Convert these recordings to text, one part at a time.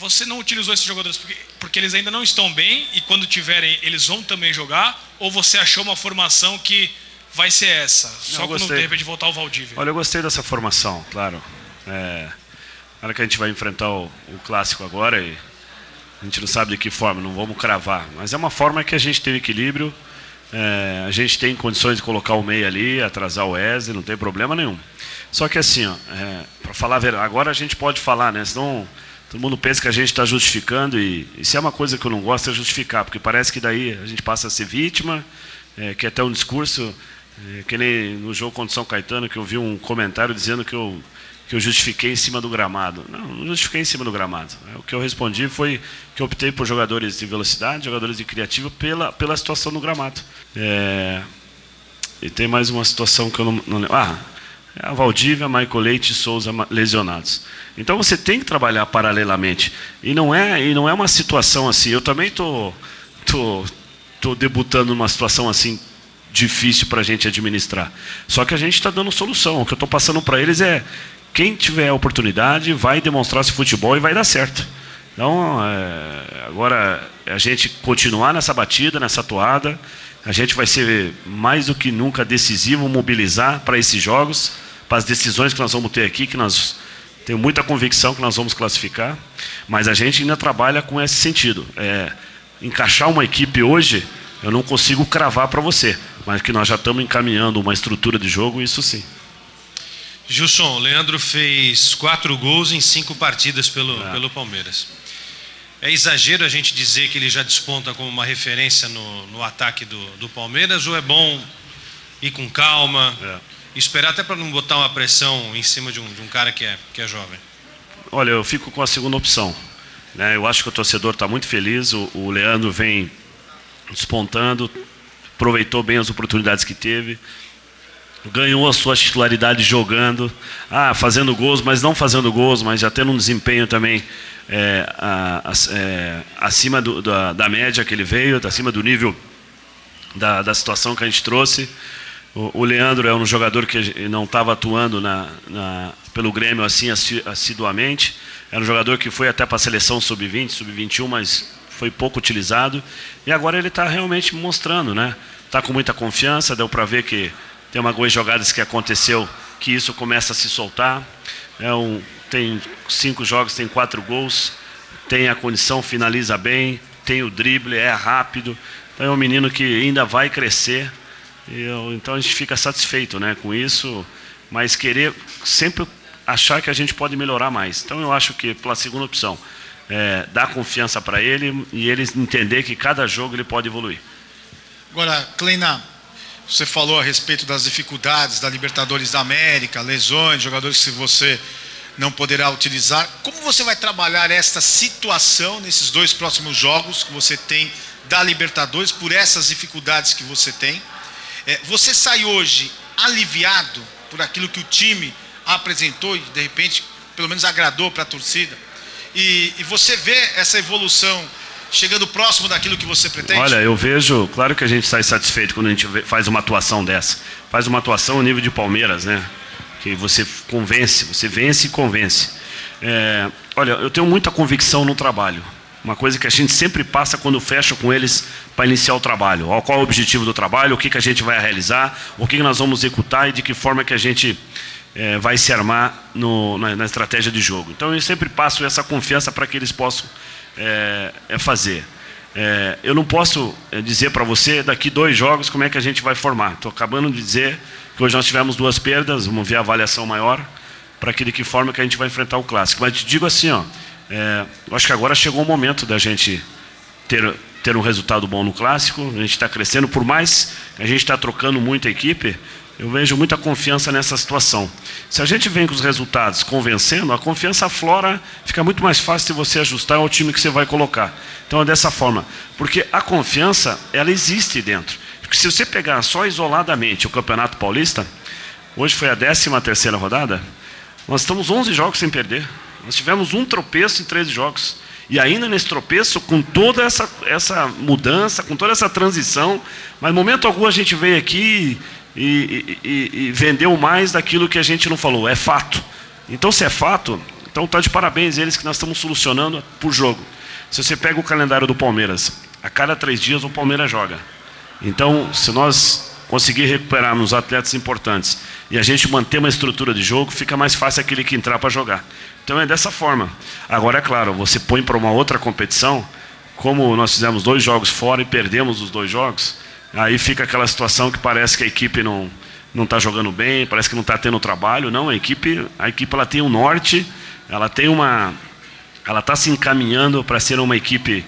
você não utilizou esses jogadores porque eles ainda não estão bem e quando tiverem eles vão também jogar? Ou você achou uma formação que vai ser essa? Só quando de repente voltar o Valdívia? Olha, eu gostei dessa formação, claro. Na hora que a gente vai enfrentar o clássico agora, e a gente não sabe de que forma, não vamos cravar. Mas é uma forma que a gente tem equilíbrio, a gente tem condições de colocar o meio ali, atrasar o Wesley, não tem problema nenhum. Só que assim, para falar a verdade, agora a gente pode falar, né? Senão todo mundo pensa que a gente está justificando e se é uma coisa que eu não gosto é justificar, porque parece que daí a gente passa a ser vítima, que é até um discurso, que nem no jogo contra o São Caetano, que eu vi um comentário dizendo que eu justifiquei em cima do gramado. Não justifiquei em cima do gramado. O que eu respondi foi que eu optei por jogadores de velocidade, jogadores de criativo, pela situação do gramado. E tem mais uma situação que eu não lembro. A Valdívia, Michael Leite e Souza lesionados. Então você tem que trabalhar paralelamente. E não é uma situação assim. Eu também estou debutando numa situação assim difícil para a gente administrar. Só que a gente está dando solução. O que eu estou passando para eles é quem tiver a oportunidade vai demonstrar esse futebol e vai dar certo. Então, agora a gente continuar nessa batida, nessa toada. A gente vai ser mais do que nunca decisivo, mobilizar para esses jogos, para as decisões que nós vamos ter aqui, que nós temos muita convicção que nós vamos classificar, mas a gente ainda trabalha com esse sentido. Encaixar uma equipe hoje, eu não consigo cravar para você, mas que nós já estamos encaminhando uma estrutura de jogo, isso sim. Gilson, o Leandro fez 4 gols em 5 partidas pelo Palmeiras. É exagero a gente dizer que ele já desponta como uma referência no ataque do Palmeiras, ou é bom ir com calma, esperar até para não botar uma pressão em cima de um cara que é jovem? Olha, eu fico com a segunda opção, né? Eu acho que o torcedor está muito feliz, o Leandro vem despontando, aproveitou bem as oportunidades que teve, ganhou a sua titularidade jogando, fazendo gols, mas não fazendo gols, mas já tendo um desempenho também acima da média que ele veio, acima do nível da situação que a gente trouxe. O Leandro é um jogador que não estava atuando pelo Grêmio assim assiduamente, era um jogador que foi até para a seleção sub-20, sub-21, mas foi pouco utilizado, e agora ele está realmente mostrando, né? Está com muita confiança, deu para ver que tem algumas jogadas que aconteceu que isso começa a se soltar. Tem 5 jogos, tem 4 gols, tem a condição, finaliza bem, tem o drible, é rápido. Então é um menino que ainda vai crescer. Então a gente fica satisfeito, né, com isso, mas querer sempre achar que a gente pode melhorar mais. Então eu acho que pela segunda opção, dar confiança para ele e ele entender que cada jogo ele pode evoluir. Agora, Kleina, você falou a respeito das dificuldades da Libertadores da América, lesões, jogadores que você não poderá utilizar. Como você vai trabalhar esta situação nesses 2 próximos jogos que você tem da Libertadores, por essas dificuldades que você tem? Você sai hoje aliviado por aquilo que o time apresentou e de repente pelo menos agradou para a torcida? E você vê essa evolução chegando próximo daquilo que você pretende? Olha, eu vejo, claro que a gente sai satisfeito quando a gente faz uma atuação dessa. Faz uma atuação no nível de Palmeiras, né? Que você convence, você vence e convence. Olha, eu tenho muita convicção no trabalho. Uma coisa que a gente sempre passa quando fecha com eles para iniciar o trabalho. Qual é o objetivo do trabalho, o que a gente vai realizar, o que nós vamos executar e de que forma que a gente vai se armar na estratégia de jogo. Então eu sempre passo essa confiança para que eles possam fazer. Eu não posso dizer para você daqui 2 jogos como é que a gente vai formar. Estou acabando de dizer que hoje nós tivemos 2 perdas, vamos ver a avaliação maior para que de que forma que a gente vai enfrentar o clássico. Mas te digo assim, eu acho que agora chegou o momento da gente ter um resultado bom no clássico. A gente está crescendo, por mais que a gente está trocando muita equipe, eu vejo muita confiança nessa situação. Se a gente vem com os resultados convencendo, a confiança aflora, fica muito mais fácil de você ajustar ao time que você vai colocar. Então é dessa forma, porque a confiança, ela existe dentro. Porque se você pegar só isoladamente o Campeonato Paulista, hoje foi a 13ª rodada, nós estamos 11 jogos sem perder. Nós tivemos um tropeço em 13 jogos. E ainda nesse tropeço, com toda essa mudança, com toda essa transição, mas em momento algum a gente veio aqui e vendeu mais daquilo que a gente não falou. É fato. Então, se é fato, Então está de parabéns eles que nós estamos solucionando por jogo. Se você pega o calendário do Palmeiras, a cada 3 dias o Palmeiras joga. Então, se nós conseguir recuperarmos atletas importantes e a gente manter uma estrutura de jogo, fica mais fácil aquele que entrar para jogar. Então é dessa forma. Agora, é claro, você põe para uma outra competição, como nós fizemos 2 jogos fora e perdemos os 2 jogos, aí fica aquela situação que parece que a equipe não está jogando bem, parece que não está tendo trabalho. Não, a equipe ela tem um norte, ela está se encaminhando para ser uma equipe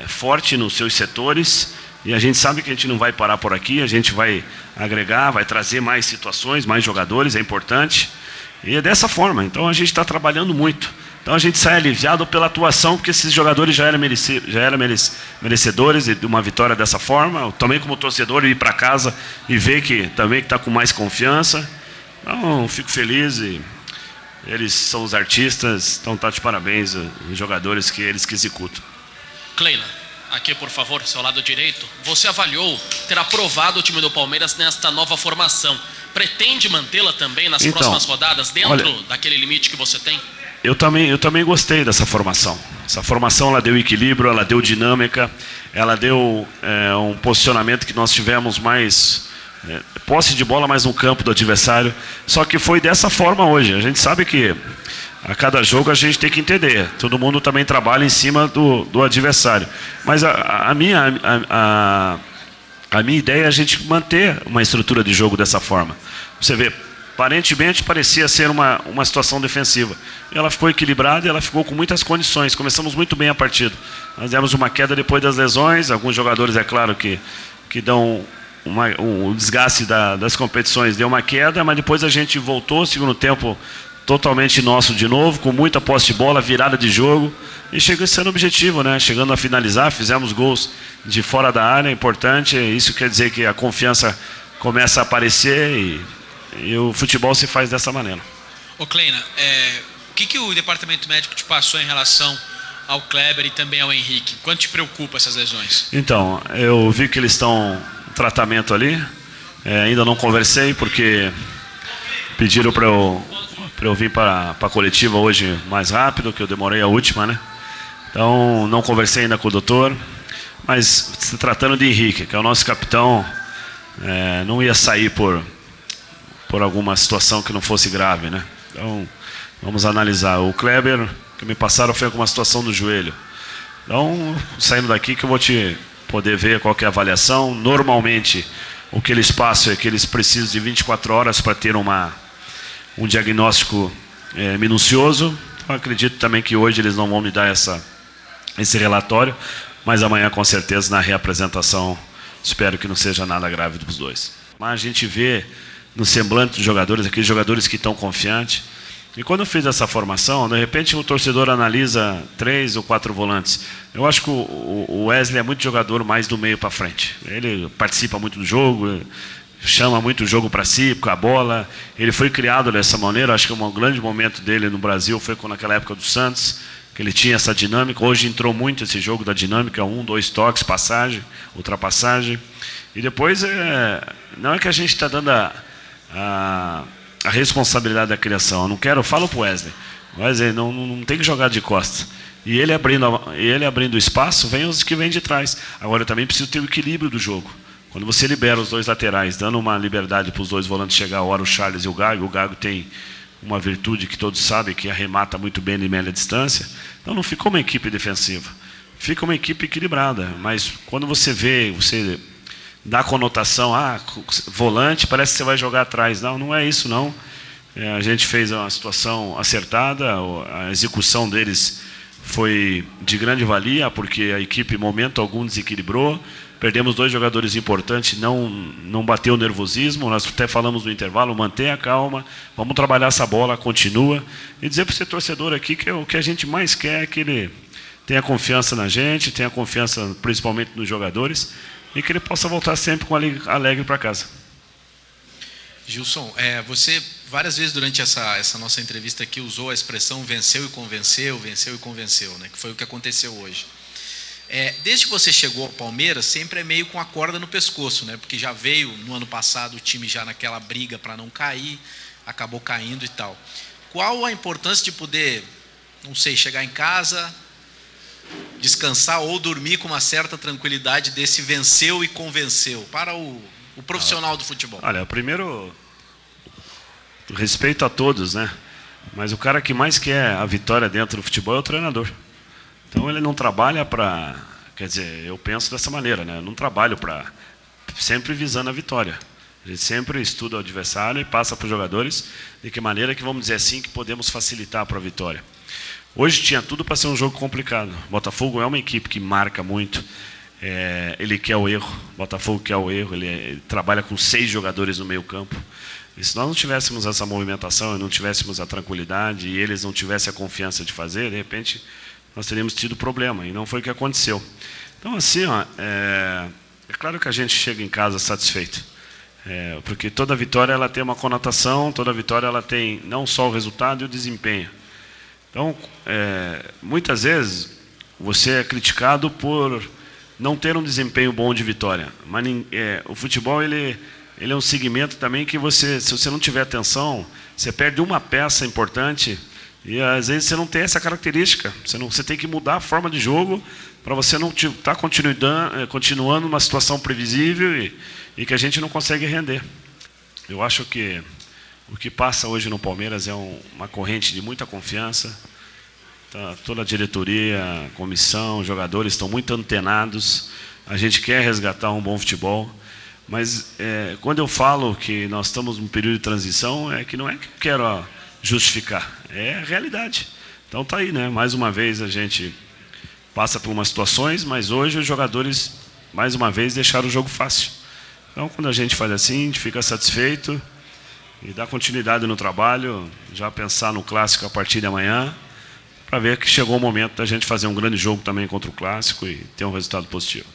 forte nos seus setores, e a gente sabe que a gente não vai parar por aqui, a gente vai agregar, vai trazer mais situações, mais jogadores, é importante, e é dessa forma. Então a gente está trabalhando muito. Então a gente sai aliviado pela atuação, porque esses jogadores já eram merecedores de uma vitória dessa forma. Eu também, como torcedor, ir para casa e ver que também está com mais confiança. Então, fico feliz, e eles são os artistas, então tá de parabéns os jogadores que eles que executam. Kleina, aqui por favor, seu lado direito. Você avaliou ter aprovado o time do Palmeiras nesta nova formação. Pretende mantê-la também nas próximas rodadas, dentro daquele limite que você tem? Eu também gostei dessa formação. Essa formação ela deu equilíbrio, ela deu dinâmica, ela deu um posicionamento que nós tivemos mais posse de bola mais no campo do adversário. Só que foi dessa forma hoje. A gente sabe que a cada jogo a gente tem que entender. Todo mundo também trabalha em cima do adversário. Mas a minha ideia é a gente manter uma estrutura de jogo dessa forma. Você vê, aparentemente parecia ser uma situação defensiva. Ela ficou equilibrada e ela ficou com muitas condições. Começamos muito bem a partida. Nós demos uma queda depois das lesões. Alguns jogadores, é claro, que dão um desgaste das competições, deu uma queda, mas depois a gente voltou, segundo tempo totalmente nosso de novo, com muita posse de bola, virada de jogo, e chegou sendo objetivo, né? Chegando a finalizar, fizemos gols de fora da área, importante. Isso quer dizer que a confiança começa a aparecer, e o futebol se faz dessa maneira. Ô Kleina, o que o departamento médico te passou em relação ao Kleber e também ao Henrique? Quanto te preocupa essas lesões? Então, eu vi que eles estão em tratamento ali, ainda não conversei, porque pediram para eu vir para a coletiva hoje mais rápido, que eu demorei a última, né? Então, não conversei ainda com o doutor, mas se tratando de Henrique, que é o nosso capitão, não ia sair por alguma situação que não fosse grave, né? Então, vamos analisar. O Kleber, que me passaram, foi com uma situação do joelho. Então, saindo daqui que eu vou poder ver qual que é a avaliação. Normalmente, o que eles passam é que eles precisam de 24 horas para ter um diagnóstico minucioso. Eu acredito também que hoje eles não vão me dar esse relatório, mas amanhã, com certeza, na reapresentação, espero que não seja nada grave dos dois. Mas a gente vê no semblante dos jogadores, aqueles jogadores que estão confiantes. E quando eu fiz essa formação, de repente o torcedor analisa 3 ou 4 volantes. Eu acho que o Wesley é muito jogador mais do meio para frente. Ele participa muito do jogo, chama muito o jogo para si, com a bola. Ele foi criado dessa maneira. Acho que um grande momento dele no Brasil foi naquela época do Santos, que ele tinha essa dinâmica. Hoje entrou muito esse jogo da dinâmica, 1, 2 toques, passagem, ultrapassagem. E depois, não é que a gente está dando a responsabilidade da criação. Eu falo para o Wesley não tem que jogar de costas. E ele abrindo espaço, vem os que vêm de trás. Agora eu também preciso ter o equilíbrio do jogo. Quando você libera os 2 laterais, dando uma liberdade para os 2 volantes chegar a hora, o Charles e o Gago tem uma virtude que todos sabem, que arremata muito bem de média distância. Então não ficou uma equipe defensiva, fica uma equipe equilibrada. Mas quando você dá conotação, volante, parece que você vai jogar atrás. Não é isso não. A gente fez uma situação acertada, a execução deles foi de grande valia, porque a equipe em momento algum desequilibrou. Perdemos 2 jogadores importantes, não bateu o nervosismo. Nós até falamos no intervalo, mantenha a calma, vamos trabalhar essa bola, continua. E dizer para esse torcedor aqui que o que a gente mais quer é que ele tenha confiança na gente, tenha confiança principalmente nos jogadores, e que ele possa voltar sempre alegre para casa. Gilson, você várias vezes durante essa nossa entrevista aqui usou a expressão venceu e convenceu, né? Que foi o que aconteceu hoje. Desde que você chegou ao Palmeiras, sempre é meio com a corda no pescoço, né? Porque já veio no ano passado o time já naquela briga para não cair, acabou caindo e tal. qual a importância de poder, não sei, chegar em casa, descansar ou dormir com uma certa tranquilidade desse venceu e convenceu para o profissional do futebol? Olha, primeiro, respeito a todos, né? Mas o cara que mais quer a vitória dentro do futebol é o treinador. Então ele não trabalha para... Quer dizer, eu penso dessa maneira, né? Eu não trabalho para... Sempre visando a vitória. A gente sempre estuda o adversário e passa para os jogadores de que maneira que, vamos dizer assim, que podemos facilitar para a vitória. Hoje tinha tudo para ser um jogo complicado. Botafogo é uma equipe que marca muito. Ele quer o erro. Botafogo quer o erro. Ele trabalha com 6 jogadores no meio campo. E se nós não tivéssemos essa movimentação e não tivéssemos a tranquilidade e eles não tivessem a confiança de fazer, de repente nós teríamos tido problema. E não foi o que aconteceu. Então, assim, ó, é claro que a gente chega em casa satisfeito. Porque toda vitória ela tem uma conotação, toda vitória ela tem não só o resultado e o desempenho. Então, muitas vezes, você é criticado por não ter um desempenho bom de vitória. Mas o futebol ele é um segmento também que se você não tiver atenção, você perde uma peça importante e às vezes você não tem essa característica. Você tem que mudar a forma de jogo para você não estar continuando numa situação previsível e que a gente não consegue render. Eu acho que o que passa hoje no Palmeiras é uma corrente de muita confiança. Toda a diretoria, a comissão, os jogadores estão muito antenados. A gente quer resgatar um bom futebol. Mas quando eu falo que nós estamos num período de transição, é que não é que eu quero justificar. É a realidade. Então está aí, né? Mais uma vez a gente passa por umas situações, mas hoje os jogadores, mais uma vez, deixaram o jogo fácil. Então, quando a gente faz assim, a gente fica satisfeito e dá continuidade no trabalho, já pensar no Clássico a partir de amanhã, para ver que chegou o momento da gente fazer um grande jogo também contra o Clássico e ter um resultado positivo.